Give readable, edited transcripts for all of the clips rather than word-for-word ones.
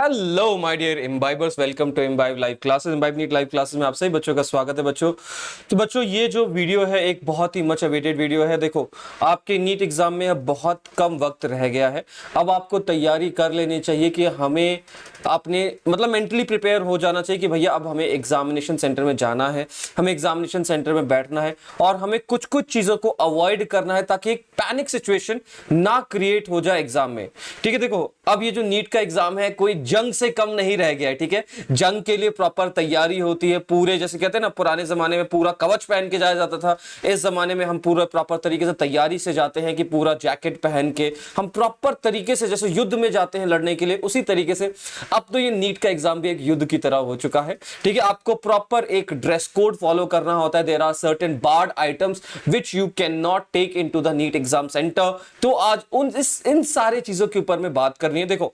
Hello my dear imbibers, welcome to Imbibe live classes. Imbibe NEET live classes में आप सभी बच्चों का स्वागत है बच्चों। तो बच्चों, ये जो वीडियो है एक बहुत ही मच अवेटेड वीडियो है। देखो, आपके नीट एग्जाम में अब बहुत कम वक्त रह गया है। अब आपको तैयारी कर लेनी चाहिए कि हमें अपने मतलब मेंटली प्रिपेयर हो जाना चाहिए कि भैया अब हमें एग्जामिनेशन सेंटर में जाना है, हमें एग्जामिनेशन सेंटर में बैठना है और हमें कुछ कुछ चीजों को अवॉइड करना है ताकि एक पैनिक सिचुएशन ना क्रिएट हो जाए एग्जाम में। ठीक है, देखो अब ये जो नीट का एग्जाम है कोई जंग से कम नहीं रह गया है। ठीक है, जंग के लिए प्रॉपर तैयारी होती है, पूरे जैसे कहते हैं ना, पुराने जमाने में पूरा कवच पहन के जाया जाता था, इस जमाने में हम पूरा प्रॉपर तरीके से तैयारी से जाते हैं कि पूरा जैकेट पहन के हम प्रॉपर तरीके से जैसे युद्ध में जाते हैं लड़ने के लिए, उसी तरीके से अब तो ये नीट का एग्जाम भी एक युद्ध की तरह हो चुका है। ठीक है, आपको प्रॉपर एक ड्रेस कोड फॉलो करना होता है। There are certain barred items which you can not take into the NEET exam centre. तो आज इन सारे चीजों के ऊपर में बात करनी है। देखो,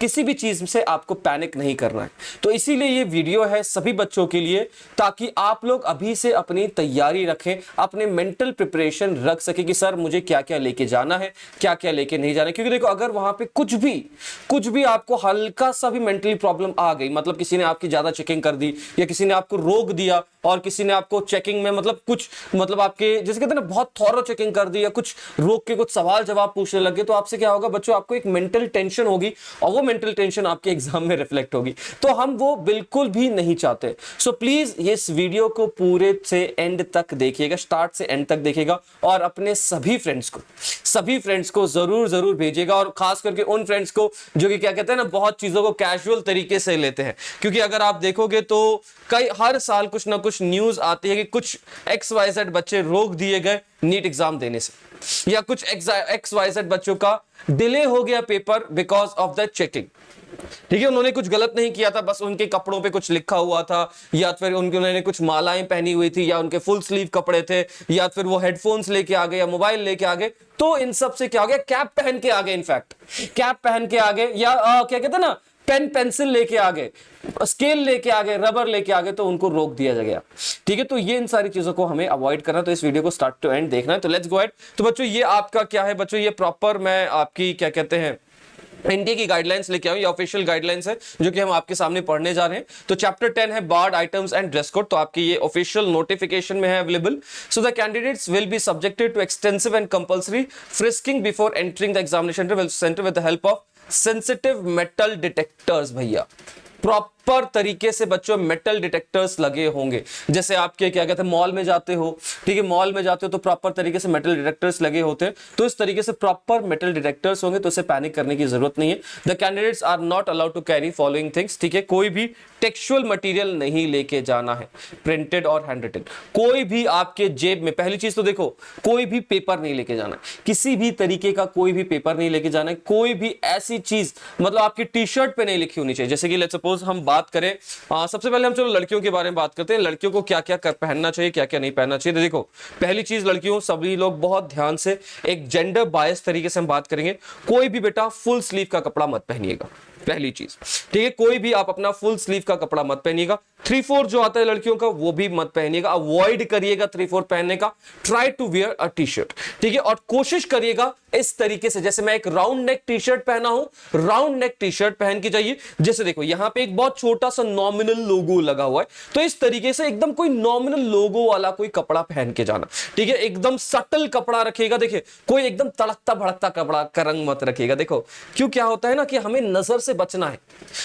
किसी भी चीज से आपको पैनिक नहीं करना है, तो इसीलिए ये वीडियो है सभी बच्चों के लिए, ताकि आप लोग अभी से अपनी तैयारी रखें, अपने मेंटल प्रिपरेशन रख सके कि सर मुझे क्या क्या लेके जाना है, क्या क्या लेके नहीं जाना है। क्योंकि देखो, अगर वहां पे कुछ भी आपको हल्का सा भी मेंटली प्रॉब्लम आ गई, मतलब किसी ने आपकी ज्यादा चेकिंग कर दी या किसी ने आपको रोक दिया और किसी ने आपको चेकिंग में मतलब आपके जैसे कहते हैं ना बहुत थॉरो चेकिंग कर दी या कुछ रोक के कुछ सवाल जवाब पूछने लगे, तो आपसे क्या होगा बच्चों, आपको एक मेंटल टेंशन होगी और वो मेंटल टेंशन आपके एग्जाम में रिफ्लेक्ट होगी। तो हम वो बिल्कुल भी नहीं चाहते। सो प्लीज इस वीडियो को पूरे से एंड तक देखिएगा, स्टार्ट से एंड तक देखिएगा और अपने सभी फ्रेंड्स को जरूर भेजिएगा, और खास करके उन फ्रेंड्स को जो कि क्या कहते हैं ना, बहुत चीजों को कैजुअल तरीके से लेते हैं। क्योंकि अगर आप देखोगे तो कई हर साल कुछ ना कुछ न्यूज आती है कि कुछ XYZ बच्चे रोक दिए गए नीट एग्जाम देने से, या कुछ XYZ बच्चों का डिले हो गया paper because of the checking. ठीक है, उन्होंने कुछ गलत नहीं किया था, बस उनके कपड़ों पे कुछ लिखा हुआ था, या फिर उन्होंने कुछ मालाएं पहनी हुई थी, या उनके फुल स्लीव कपड़े थे, या फिर वो हेडफोन्स लेके आ गए या मोबाइल लेके आ गए। तो इन सब से क्या हो गया, कैप पहन के आ गए, इनफैक्ट कैप पहन के आ गए, या क्या कहते हैं ना, पेन पेंसिल लेके आ गए, स्केल लेके आ गए, रबर लेके आ गए, तो उनको रोक दिया गया। ठीक है, तो ये इन सारी चीजों को हमें अवॉइड करना, तो इस वीडियो को स्टार्ट टू एंड देखना है। तो लेट्स गो अहेड। तो बच्चों, ये आपका क्या है बच्चों, ये प्रॉपर मैं आपकी क्या कहते हैं इंडिया की गाइडलाइंस लेके आऊं, ये ऑफिशियल गाइडलाइंस है जो कि हम आपके सामने पढ़ने जा रहे हैं। तो चैप्टर 10 है barred items and dress code, तो आपकी ये ऑफिशियल नोटिफिकेशन में है available. So the candidates will be subjected to extensive and compulsory frisking before entering the examination centre with the help of sensitive metal detectors. भैया proper तरीके से बच्चों metal detectors लगे होंगे। जैसे आपके क्या कहते हैं, मॉल में जाते हो, ठीक है, मॉल में जाते हो तो प्रॉपर तरीके से मेटल डिटेक्टर्स लगे होते हैं, तो इस तरीके से प्रॉपर मेटल डिटेक्टर्स होंगे, तो इसे पैनिक करने की जरूरत नहीं है। The candidates are not allowed to carry following things. ठीक है, कोई भी टेक्सचुअल मटेरियल नहीं लेके जाना है, प्रिंटेड और हैंड रिटन। कोई भी आपके जेब में, पहली चीज तो देखो, कोई भी पेपर नहीं लेके जाना है, किसी भी तरीके का कोई भी पेपर नहीं लेके जाना है। कोई भी ऐसी चीज मतलब आपकी टी शर्ट पे नहीं लिखी होनी चाहिए। जैसे कि लेट्स सपोज हम बात करें, सबसे पहले हम चलो लड़कियों के बारे में बात करते हैं, लड़कियों को क्या क्या पहनना चाहिए, क्या क्या नहीं पहनना चाहिए। तो देखो, पहली चीज, लड़कियों सभी लोग बहुत ध्यान से एक जेंडर बायस तरीके से हम बात करेंगे, कोई भी बेटा फुल स्लीव का कपड़ा मत पहनिएगा, पहली चीज। ठीक है, कोई भी आप अपना फुल स्लीव का कपड़ा मत पहनिएगा। 3/4 जो आता है लड़कियों का वो भी मत पहनिएगा, अवॉइड करिएगा 3/4 पहनने का। Try to wear a T shirt. ठीक है, और कोशिश करिएगा इस तरीके से, जैसे मैं एक राउंड नेक टी शर्ट पहना हूं, राउंड नेक टी शर्ट पहन के जाइए। जैसे देखो, यहां पे एक बहुत छोटा सा नॉमिनल लोगो लगा हुआ है, तो इस तरीके से एकदम कोई नॉमिनल लोगो वाला कोई कपड़ा पहन के जाना। ठीक है, एकदम सटल कपड़ा रखिएगा। देखिए, कोई एकदम तड़कता भड़कता कपड़ा का रंग मत रखिएगा। देखो क्यों, क्या होता है ना कि हमें नजर से बचना है।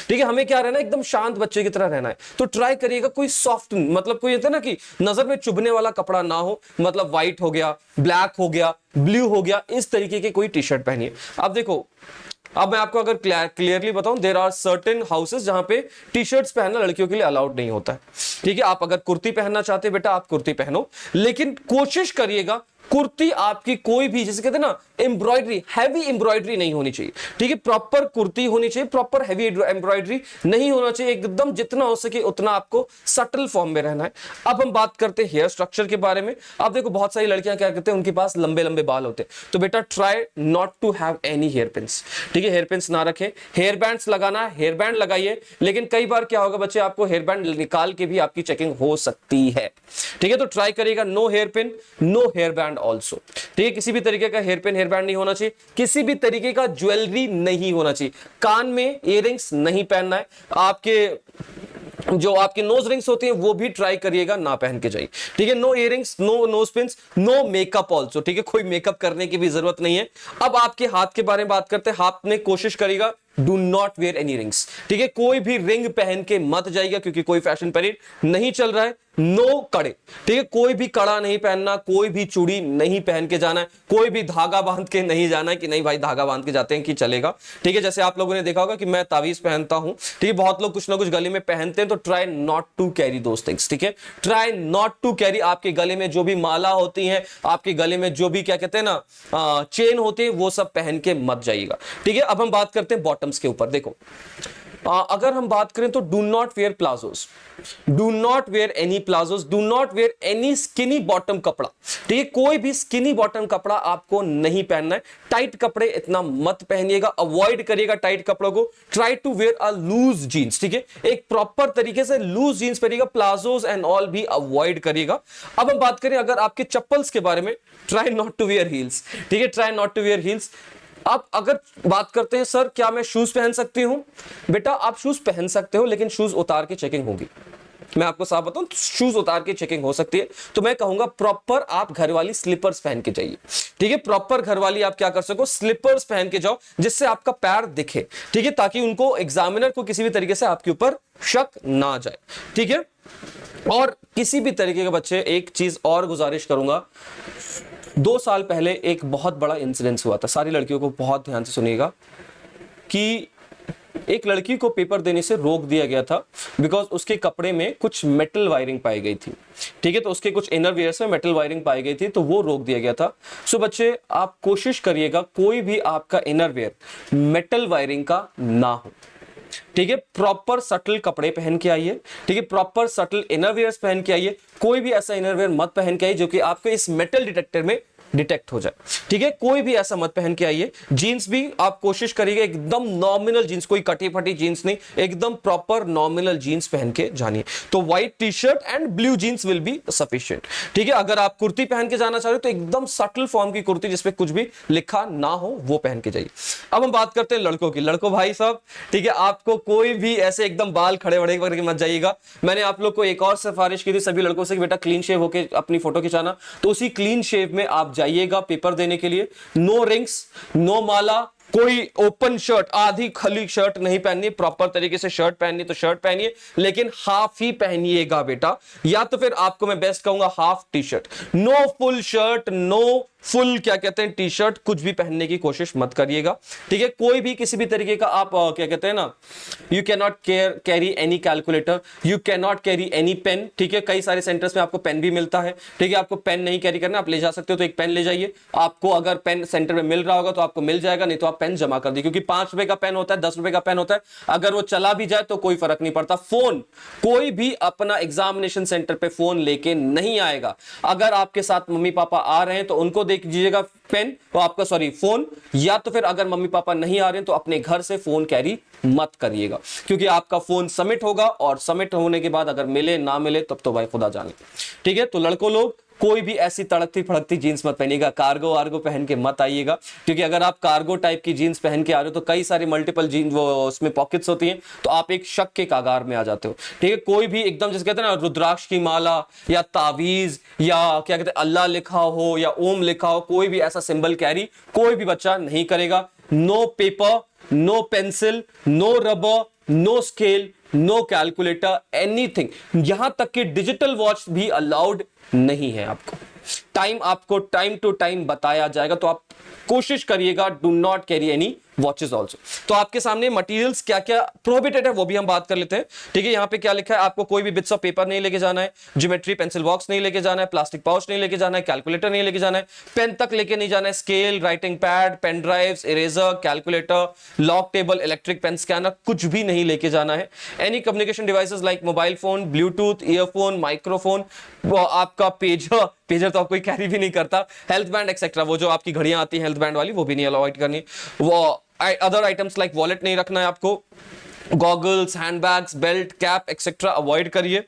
ठीक है, हमें क्या रहना है, एकदम शांत बच्चे की तरह रहना है। तो ट्राई करिएगा कोई सॉफ्ट, मतलब कोई होता है ना कि नजर में चुभने वाला कपड़ा ना हो, मतलब व्हाइट हो गया, ब्लैक हो गया, ब्लू हो गया, इस तरीके की कोई टी शर्ट पहनिए। अब देखो, अब मैं आपको अगर क्लियरली बताऊं, देयर आर सर्टेन हाउसेस जहां पे टी शर्ट्स पहनना लड़कियों के लिए अलाउड नहीं होता है। ठीक है, आप अगर कुर्ती पहनना चाहते हैं बेटा, आप कुर्ती पहनो, लेकिन कोशिश करिएगा कुर्ती आपकी कोई भी, जैसे कहते हैं ना, एम्ब्रॉयडरी, हैवी एम्ब्रॉयडरी नहीं होनी चाहिए। ठीक है, प्रॉपर कुर्ती होनी चाहिए, प्रॉपर हैवी एम्ब्रॉयडरी नहीं होना चाहिए, एकदम जितना हो सके उतना आपको सटल फॉर्म में रहना है। अब हम बात करते हैं हेयर स्ट्रक्चर के बारे में। अब देखो, बहुत सारी लड़कियां क्या करते हैं, उनके पास लंबे लंबे बाल होते हैं, तो बेटा try not to have any hair pins. ठीक है, हेयर पिन्स ना रखें। हेयर बैंड्स लगाना है, हेयर बैंड लगाइए, लेकिन कई बार क्या होगा बच्चे, आपको हेयर बैंड निकाल के भी आपकी चेकिंग हो सकती है। ठीक है, तो ट्राई करिएगा no hair pin, no hair band also. ठीक है, किसी भी तरीके का हेयर पेन हेयर बैंड नहीं होना चाहिए, किसी भी तरीके का ज्वेलरी नहीं होना चाहिए, कान में इयररिंग्स नहीं पहनना है, आपके जो आपके नोज रिंग्स होती हैं वो भी ट्राई करिएगा ना पहन के जाइए। ठीक है, no earrings, no nose pins, no makeup also. ठीक है, कोई मेकअप करने की भी जरूरत नहीं है। अब आपके हाथ के बारे में बात करते हैं, हाथ में कोशिश करिएगा do not wear any rings. ठीक है, कोई भी रिंग पहन के मत जाइएगा क्योंकि कोई फैशन परेड नहीं चल रहा है। नो कड़े, ठीक है, कोई भी कड़ा नहीं पहनना, कोई भी चूड़ी नहीं पहन के जाना है, कोई भी धागा बांध के नहीं जाना है कि नहीं भाई धागा बांध के जाते हैं कि चलेगा। ठीक है, जैसे आप लोगों ने देखा होगा कि मैं तावीज पहनता हूं, ठीक है, बहुत लोग कुछ ना कुछ गले में पहनते हैं, तो try not to carry those things. ठीक है, ट्राई नॉट टू कैरी, आपके गले में जो भी माला होती है, आपके गले में जो भी क्या कहते हैं ना चेन होती है, वो सब पहन के मत जाइएगा। ठीक है, अब हम बात करते हैं बॉटम्स के ऊपर। देखो अगर हम बात करें तो do not wear palazzos, do not wear any palazzos, do not wear any skinny bottom कपड़ा। ठीक है, कोई भी स्किनी बॉटम कपड़ा आपको नहीं पहनना है। टाइट कपड़े इतना मत पहनिएगा, अवॉइड करिएगा टाइट कपड़ों को। Try to wear a loose jeans. ठीक है, एक प्रॉपर तरीके से लूज जीन्स पहनिएगा, प्लाजोस एंड ऑल भी अवॉइड करिएगा। अब हम बात करें अगर आपके चप्पल्स के बारे में, try not to wear heels. ठीक है, try not to wear heels. आप अगर बात करते हैं सर क्या मैं शूज पहन सकती हूं, बेटा आप शूज पहन सकते हो लेकिन शूज उतार के चेकिंग होगी। मैं आपको साफ बताऊं, शूज उतार के चेकिंग हो सकती है, तो मैं कहूंगा प्रॉपर आप घर वाली स्लीपर्स पहन के जाइए। ठीक है, प्रॉपर घर वाली आप क्या कर सको, स्लीपर्स पहन के जाओ जिससे आपका पैर दिखे। ठीक है, ताकि उनको एग्जामिनर को किसी भी तरीके से आपके ऊपर शक ना जाए। ठीक है, और किसी भी तरीके के बच्चे एक चीज और गुजारिश करूंगा, 2 साल पहले एक बहुत बड़ा इंसिडेंस हुआ था, सारी लड़कियों को बहुत ध्यान से सुनिएगा, कि एक लड़की को पेपर देने से रोक दिया गया था बिकॉज उसके कपड़े में कुछ मेटल वायरिंग पाई गई थी। ठीक है, तो उसके कुछ इनर वेयर्स में मेटल वायरिंग पाई गई थी, तो वो रोक दिया गया था। सो बच्चे आप कोशिश करिएगा कोई भी आपका इनर वेयर मेटल वायरिंग का ना हो। ठीक है, प्रॉपर सटल कपड़े पहन के आइए। ठीक है, प्रॉपर सटल इनरवेयर्स पहन के आइए। कोई भी ऐसा इनरवेयर मत पहन के आइए जो कि आपके इस मेटल डिटेक्टर में डिटेक्ट हो जाए। ठीक है, कोई भी ऐसा मत पहन के आइए। जीन्स भी आप कोशिश करिएगा एकदम नॉमिनल जीन्स, कोई कटी फटी जीन्स नहीं, एकदम प्रॉपर नॉमिनल जीन्स पहन के जानिए। तो white T shirt and blue jeans will be sufficient. ठीक है, अगर आप कुर्ती पहन के जाना चाह रहे हो तो एकदम सटल फॉर्म की कुर्ती जिसपे कुछ भी लिखा ना हो वो पहन के जाइए। अब हम बात करते हैं लड़कों की। लड़कों भाई साहब, ठीक है, आपको कोई भी ऐसे एकदम बाल खड़े बड़े करके मत जाइएगा। मैंने आप लोग को एक और सिफारिश की थी सभी लड़कों से कि बेटा क्लीन शेव होके अपनी फोटो खिंचाना, तो उसी क्लीन शेव में आप जाइएगा पेपर देने के लिए। नो रिंग्स, नो माला, कोई ओपन शर्ट, आधी खली शर्ट नहीं पहननी, प्रॉपर तरीके से शर्ट पहननी तो शर्ट पहनिए, लेकिन हाफ ही पहनिएगा बेटा, या तो फिर आपको मैं बेस्ट कहूंगा half T shirt. No full shirt, no full क्या कहते हैं टी शर्ट, कुछ भी पहनने की कोशिश मत करिएगा। ठीक है, कोई भी किसी भी तरीके का आप क्या कहते हैं ना, you can not carry any calculator, you can not carry any pen. ठीक है, कई सारे सेंटर्स में आपको पेन भी मिलता है। ठीक है, आपको पेन नहीं कैरी करना, आप ले जा सकते हो तो एक पेन ले जाइए। आपको अगर पेन सेंटर में मिल रहा होगा तो आपको मिल जाएगा, नहीं तो आप पेन जमा कर दीजिए, क्योंकि 5 रुपए का पेन होता है, 10 रुपए का पेन होता है, अगर वो चला भी जाए तो कोई फर्क नहीं पड़ता। फोन, कोई भी अपना एग्जामिनेशन सेंटर पे फोन लेके नहीं आएगा। अगर आपके साथ मम्मी पापा आ रहे हैं तो उनको देख दीजिएगा पेन, तो आपका फोन, या तो फिर अगर मम्मी पापा नहीं आ रहे हैं तो अपने घर से फोन कैरी मत करिएगा, क्योंकि आपका फोन सबमिट होगा और सबमिट होने के बाद अगर मिले ना मिले तब तो भाई खुदा जाने। ठीक है, तो लड़कों लोग कोई भी ऐसी तड़कती फड़कती जीन्स मत पहनिएगा, कार्गो वार्गो पहन के मत आइएगा, क्योंकि अगर आप कार्गो टाइप की जीन्स पहन के आ रहे हो तो कई सारे मल्टीपल जीन्स वो उसमें पॉकेट्स होती हैं, तो आप एक शक के कागार में आ जाते हो। ठीक है, कोई भी एकदम जिसे कहते हैं ना रुद्राक्ष की माला या तावीज या क्या कहते हैं अल्लाह लिखा हो या ओम लिखा हो, कोई भी ऐसा सिंबल कैरी कोई भी बच्चा नहीं करेगा। No paper, no pencil, no rubber, no scale, no calculator, anything. यहां तक कि डिजिटल वॉच भी अलाउड नहीं है। आपको टाइम टू टाइम बताया जाएगा, तो आप कोशिश करिएगा do not carry any watches also. तो आपके सामने मटेरियल्स क्या क्या प्रोहिबिटेड है वो भी हम बात कर लेते हैं। ठीक है, यहां पे क्या लिखा है, आपको कोई भी बिट्स ऑफ पेपर नहीं लेके जाना है, ज्योमेट्री पेंसिल बॉक्स नहीं लेके जाना है, प्लास्टिक पाउच नहीं लेके जाना है, कैलकुलेटर नहीं लेके जाना है, पेन तक लेके नहीं जाना है, scale, writing pad, pen drives, eraser, calculator, log table, electric pen scanner, कुछ भी नहीं लेके जाना है। Any communication devices like mobile phone, bluetooth, earphone, microphone, आपका पेजर तो आप कोई कैरी भी नहीं करता, हेल्थ बैंड एक्सेट्रा, वो जो आपकी घड़ियां आती है हेल्थ बैंड वाली वो भी नहीं अवॉइड करनी, वो अदर आइटम्स लाइक वॉलेट नहीं रखना है आपको, goggles, handbags, belt, cap etcetera avoid करिए।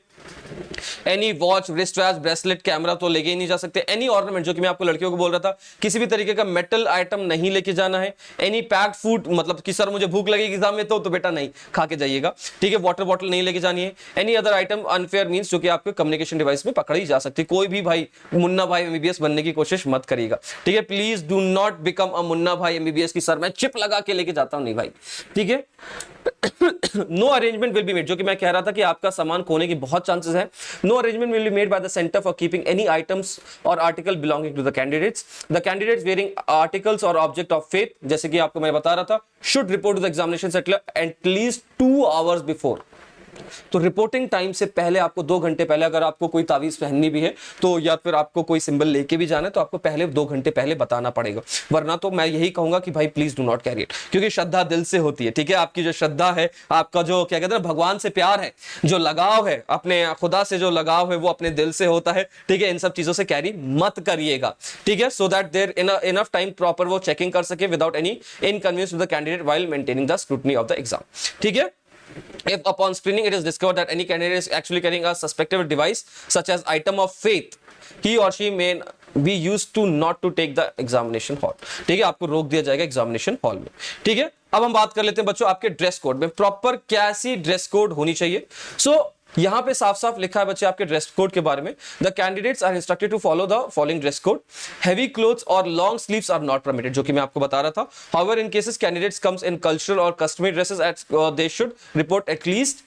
Any watch, wrist watch, bracelet, camera तो लेके ही नहीं जा सकते। एनी ऑर्नामेंट, जो कि मैं आपको लड़कियों को बोल रहा था, किसी भी तरीके का मेटल आइटम नहीं लेके जाना है। एनी पैक्ड फूड, मतलब कि सर मुझे भूख लगेगी एग्जाम में तो बेटा नहीं, खा के जाइएगा, ठीक है। वाटर बॉटल नहीं लेके जानी है। Any other item unfair means, जो कि आपके कम्युनिकेशन डिवाइस में पकड़ी जा सकती है। कोई भी भाई मुन्ना भाई एमबीबीएस बनने की कोशिश मत करिएगा, ठीक है। Please do not become a Munna भाई एमबीबीएस की सर मैं चिप लगा के लेके जाता हूं, नहीं भाई, ठीक है। No arrangement will be made, जो कि मैं कह रहा था कि आपका सामान खोने की बहुत चांसेस है। No arrangement will be made by the centre for keeping any items और article belonging to the candidates. The candidates wearing articles और ऑब्जेक्ट ऑफ फेथ, जैसे कि आपको मैं बता रहा था, should report to the examination centre at least 2 hours before. तो रिपोर्टिंग टाइम से पहले, आपको 2 घंटे पहले, अगर आपको कोई तावीज पहननी भी है तो, या फिर आपको कोई सिंबल लेके भी जाना है तो आपको पहले 2 घंटे पहले बताना पड़ेगा, वरना तो मैं यही कहूंगा कि भाई please do not carry it, क्योंकि श्रद्धा दिल से होती है, ठीक है। आपकी जो श्रद्धा है, आपका जो क्या कहते हैं भगवान से प्यार है, जो लगाव है अपने खुदा से, जो लगाव है वो अपने दिल से होता है, ठीक है। इन सब चीजों से कैरी मत करिएगा, ठीक है, so that there enough time proper वो चेकिंग कर सके without any inconvenience to the candidate while maintaining the scrutiny of the exam, ठीक है। If upon screening it is discovered that any candidate is actually carrying a suspected device such as item of faith, he or she may be used to not to take the examination hall, ठीक है। आपको रोक दिया जाएगा examination hall में, ठीक है। अब हम बात कर लेते हैं बच्चों आपके ड्रेस कोड में, प्रॉपर कैसी ड्रेस कोड होनी चाहिए। सो यहां पे साफ साफ लिखा है बच्चे आपके ड्रेस कोड के बारे में, the candidates are instructed to follow the following dress code. Heavy clothes और long sleeves are not permitted, जो कि मैं आपको बता रहा था। However in cases candidates comes in cultural और customary dresses, they should report at least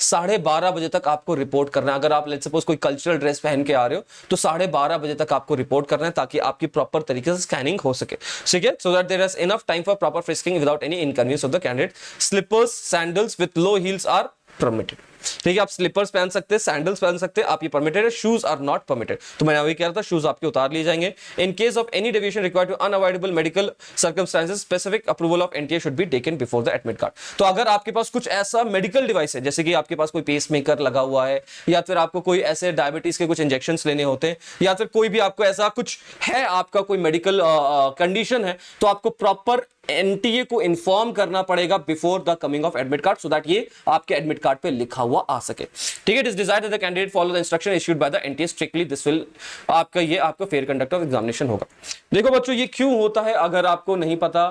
12:30 बजे तक आपको रिपोर्ट करना है। अगर आप लेट्स सपोज कोई कल्चरल ड्रेस पहन के आ रहे हो तो 12:30 बजे तक आपको रिपोर्ट करना है, ताकि आपकी प्रॉपर तरीके से स्कैनिंग हो सके, ठीक है। So that there is enough time for proper frisking without any inconvenience of the candidate. Slippers, sandals with low heels are permitted, ठीक है। आप स्लीपर्स पहन सकते हैं, सैंडल्स पहन सकते हैं, आप ये परमिटेड है। शूज आर नॉट परमिटेड, तो मैं अभी कह रहा था शूज आपके उतार लिए जाएंगे। In case of any deviation required to unavoidable medical circumstances, specific approval of NTA should be taken before the admit card. तो अगर आपके पास कुछ ऐसा मेडिकल डिवाइस है, जैसे कि आपके पास कोई पेसमेकर लगा हुआ है, या फिर आपको कोई ऐसे डायबिटीज के कुछ इंजेक्शंस लेने होते हैं, या फिर कोई भी आपको ऐसा कुछ है, आपका कोई मेडिकल कंडीशन है, तो आपको प्रॉपर एनटीए को इन्फॉर्म करना पड़ेगा before the coming of admit card, so that ये आपके एडमिट कार्ड पे लिखा हुआ आ सके, ठीक है। It is desired that the candidate follow the instruction issued by the NTA strictly, this will आपका फेयर कंडक्ट ऑफ एग्जामिनेशन होगा। देखो बच्चों ये क्यों होता है, अगर आपको नहीं पता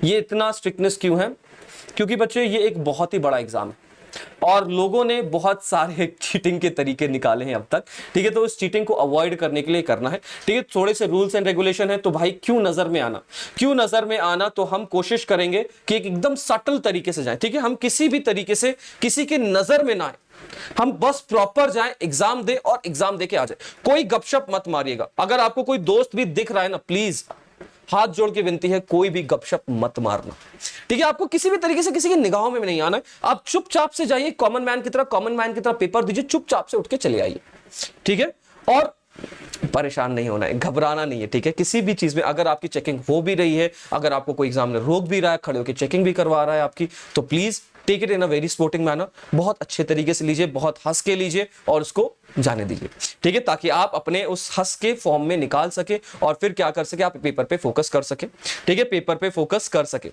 ये इतना स्ट्रिक्टनेस क्यों है, क्योंकि बच्चे ये एक बहुत ही बड़ा एग्जाम है और लोगों ने बहुत सारे चीटिंग के तरीके निकाले हैं अब तक, ठीक है। तो इस चीटिंग को अवॉइड करने के लिए करना है, ठीक है। थोड़े से रूल्स एंड रेगुलेशन है, तो भाई क्यों नजर में आना, तो हम कोशिश करेंगे कि एकदम सटल तरीके से जाएं, ठीक है। हम किसी भी तरीके से किसी के नजर में ना आए, हम बस प्रॉपर जाएं, एग्जाम दे और एग्जाम दे के आ जाए। कोई गपशप मत मारिएगा। अगर आपको कोई दोस्त भी दिख रहा है ना, प्लीज हाथ जोड़ के विनती है, कोई भी गपशप मत मारना, ठीक है। आपको किसी भी तरीके से किसी की निगाहों में नहीं आना है। आप चुपचाप से जाइए, कॉमन मैन की तरह पेपर दीजिए, चुपचाप से उठ के चले आइए, ठीक है। और परेशान नहीं होना है, घबराना नहीं है, ठीक है। किसी भी चीज में अगर आपकी चेकिंग हो भी रही है, अगर आपको कोई एग्जाम में रोक भी रहा है, खड़े होकर चेकिंग भी करवा रहा है आपकी, तो please take it in a very sporting manner, बहुत अच्छे तरीके से लीजिए, बहुत हंस के लीजिए और उसको जाने दीजिए, ठीक है, ताकि आप अपने उस हंस के फॉर्म में निकाल सके और फिर क्या कर सके, आप पेपर पे फोकस कर सके, ठीक है, पेपर पे फोकस कर सके,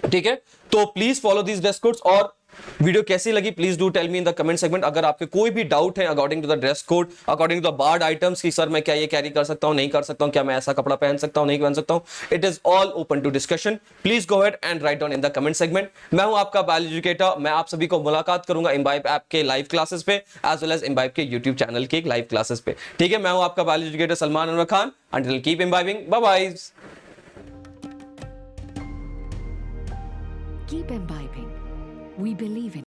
ठीक है। तो please follow these dress codes. और वीडियो कैसी लगी please do tell me in the comment segment. अगर आपके कोई भी डाउट है according to the dress code, according to the barred items, कि सर मैं क्या ये कैरी कर सकता हूं, नहीं कर सकता हूं, क्या मैं ऐसा कपड़ा पहन सकता हूं, नहीं पहन सकता हूं, it is all open to discussion. Please go ahead and write down in the comment segment. मैं हूं आपका बायोलॉजी एजुकेटर, मैं आप सभी को मुलाकात करूंगा इम्बाइब ऐप के लाइव क्लासेस पे एज वेल एज इम्बाइब के यूट्यूब चैनल के लाइव क्लासेस पे, ठीक है। मैं हूं आपका biology educator Salman Anwar Khan. Until keep imbibing, bye bye. Keep imbibing. We believe in